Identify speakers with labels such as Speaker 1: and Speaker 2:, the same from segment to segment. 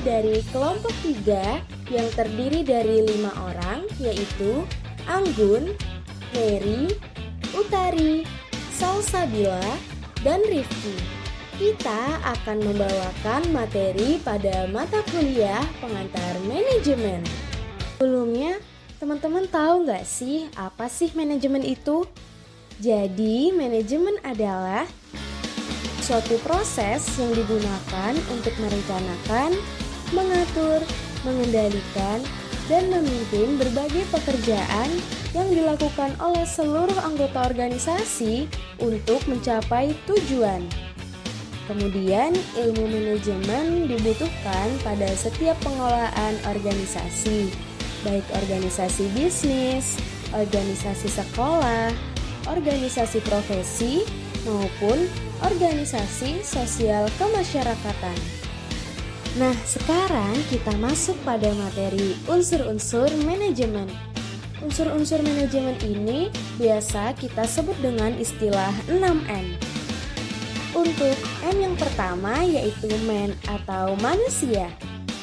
Speaker 1: dari kelompok 3 yang terdiri dari 5 orang, yaitu Anggun, Mary, Utari, Salsabila, dan Rifki. Kita akan membawakan materi pada mata kuliah pengantar manajemen. Sebelumnya, teman-teman tahu nggak sih apa sih manajemen itu? Jadi, manajemen adalah suatu proses yang digunakan untuk merencanakan, mengatur, mengendalikan, dan memimpin berbagai pekerjaan yang dilakukan oleh seluruh anggota organisasi untuk mencapai tujuan. Kemudian, ilmu manajemen dibutuhkan pada setiap pengelolaan organisasi, baik organisasi bisnis, organisasi sekolah, organisasi profesi, maupun organisasi sosial kemasyarakatan. Nah, sekarang kita masuk pada materi unsur-unsur manajemen. Unsur-unsur manajemen ini biasa kita sebut dengan istilah 6M. Untuk M yang pertama yaitu man atau manusia.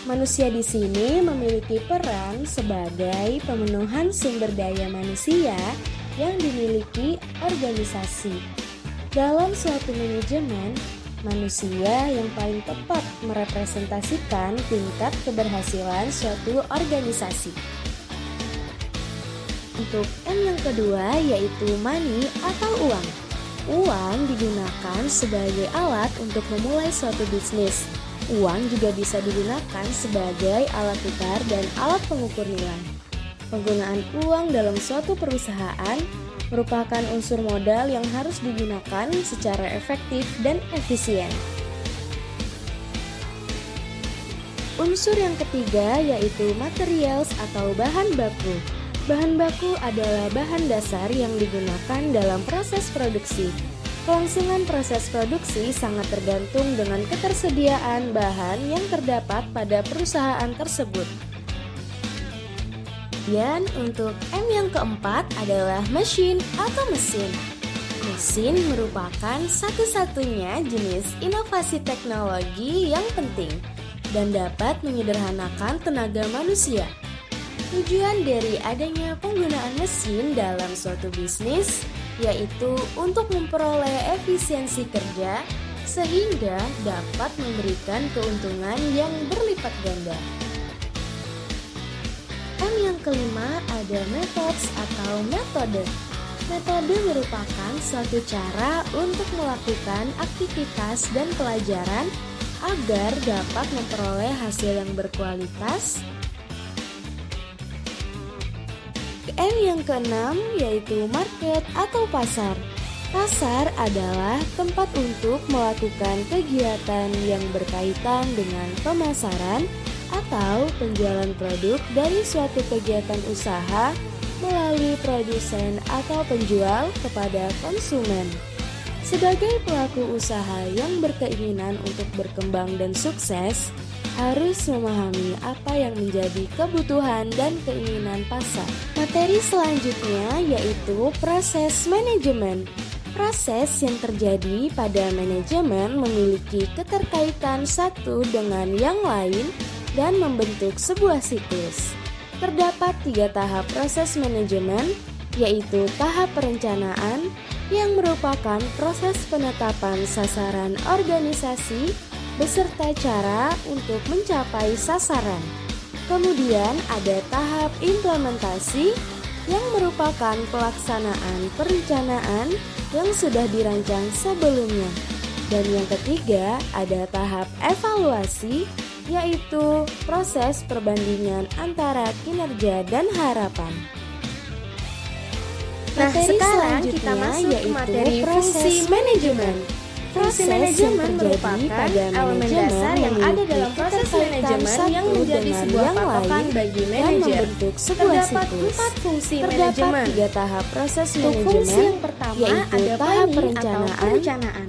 Speaker 1: Manusia di sini memiliki peran sebagai pemenuhan sumber daya manusia yang dimiliki organisasi. Dalam suatu manajemen, manusia yang paling tepat merepresentasikan tingkat keberhasilan suatu organisasi. Untuk M yang kedua yaitu money atau uang. Uang digunakan sebagai alat untuk memulai suatu bisnis. Uang juga bisa digunakan sebagai alat tukar dan alat pengukur nilai. Penggunaan uang dalam suatu perusahaan merupakan unsur modal yang harus digunakan secara efektif dan efisien. Unsur yang ketiga yaitu materials atau bahan baku. Bahan baku adalah bahan dasar yang digunakan dalam proses produksi. Kelangsungan proses produksi sangat tergantung dengan ketersediaan bahan yang terdapat pada perusahaan tersebut. Dan untuk M yang keempat adalah machine atau mesin. Mesin merupakan satu-satunya jenis inovasi teknologi yang penting dan dapat menyederhanakan tenaga manusia. Tujuan dari adanya penggunaan mesin dalam suatu bisnis yaitu untuk memperoleh efisiensi kerja sehingga dapat memberikan keuntungan yang berlipat ganda. M yang kelima ada methods atau metode. Metode merupakan suatu cara untuk melakukan aktivitas dan pelajaran agar dapat memperoleh hasil yang berkualitas. M yang keenam yaitu market atau pasar. Pasar adalah tempat untuk melakukan kegiatan yang berkaitan dengan pemasaran atau penjualan produk dari suatu kegiatan usaha melalui produsen atau penjual kepada konsumen. Sebagai pelaku usaha yang berkeinginan untuk berkembang dan sukses, harus memahami apa yang menjadi kebutuhan dan keinginan pasar. Materi selanjutnya yaitu proses manajemen. Proses yang terjadi pada manajemen memiliki keterkaitan satu dengan yang lain dan membentuk sebuah siklus. Terdapat 3 tahap proses manajemen, yaitu tahap perencanaan yang merupakan proses penetapan sasaran organisasi beserta cara untuk mencapai sasaran. Kemudian ada tahap implementasi yang merupakan pelaksanaan perencanaan yang sudah dirancang sebelumnya. Dan yang ketiga ada tahap evaluasi, yaitu proses perbandingan antara kinerja dan harapan. Nah, sekarang kita masuk ke materi fungsi manajemen. Fungsi manajemen merupakan elemen dasar yang ada dalam proses manajemen yang menjadi sebuah patokan bagi manajer. Terdapat 4 fungsi manajemen.
Speaker 2: 3 tahap proses
Speaker 1: Untuk
Speaker 2: manajemen,
Speaker 1: fungsi yang pertama
Speaker 2: yaitu
Speaker 1: ada
Speaker 2: tahap
Speaker 1: perencanaan,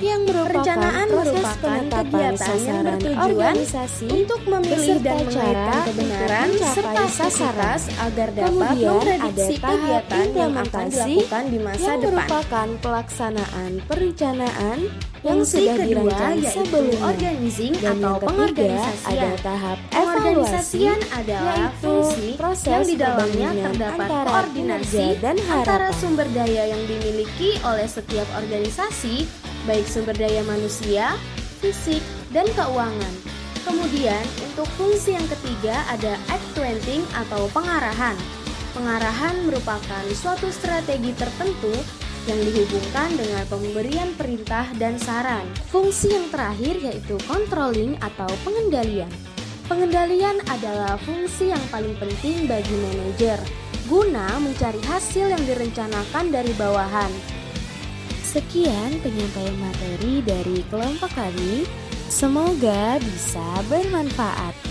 Speaker 2: yang merupakan
Speaker 1: Perencanaan
Speaker 2: proses
Speaker 1: merupakan
Speaker 2: penetapan
Speaker 1: kegiatan yang
Speaker 2: sasaran
Speaker 1: bertujuan
Speaker 2: organisasi
Speaker 1: untuk memilih
Speaker 2: beserta
Speaker 1: dan
Speaker 2: cara
Speaker 1: mengaitkan kebenaran
Speaker 2: untuk mencapai
Speaker 1: serta
Speaker 2: sasaran.
Speaker 1: aktivitas agar dapat
Speaker 2: Kemudian
Speaker 1: memprediksi
Speaker 2: ada tahap
Speaker 1: kegiatan yang akan
Speaker 2: implementasi
Speaker 1: dilakukan di masa
Speaker 2: yang
Speaker 1: depan.
Speaker 2: merupakan pelaksanaan perencanaan
Speaker 1: yang
Speaker 2: Fungsi
Speaker 1: sudah
Speaker 2: kedua
Speaker 1: dirancang
Speaker 2: yaitu
Speaker 1: sebelumnya.
Speaker 2: organizing
Speaker 1: Dan
Speaker 2: atau
Speaker 1: yang ketiga
Speaker 2: pengorganisasian.
Speaker 1: ada tahap evaluasi,
Speaker 2: Pengorganisasian adalah
Speaker 1: yaitu
Speaker 2: fungsi
Speaker 1: proses
Speaker 2: yang di dalamnya
Speaker 1: perbandingan
Speaker 2: terdapat
Speaker 1: antara
Speaker 2: koordinasi
Speaker 1: kinerja dan
Speaker 2: antara
Speaker 1: harapan.
Speaker 2: sumber daya yang dimiliki oleh setiap organisasi, baik sumber daya manusia, fisik, dan keuangan. Kemudian, untuk fungsi yang ketiga ada actuating atau pengarahan. Pengarahan merupakan suatu strategi tertentu yang dihubungkan dengan pemberian perintah dan saran. Fungsi yang terakhir yaitu controlling atau pengendalian. Pengendalian adalah fungsi yang paling penting bagi manajer guna mencari hasil yang direncanakan dari bawahan.
Speaker 1: Sekian penyampaian materi dari kelompok kami. Semoga bisa bermanfaat.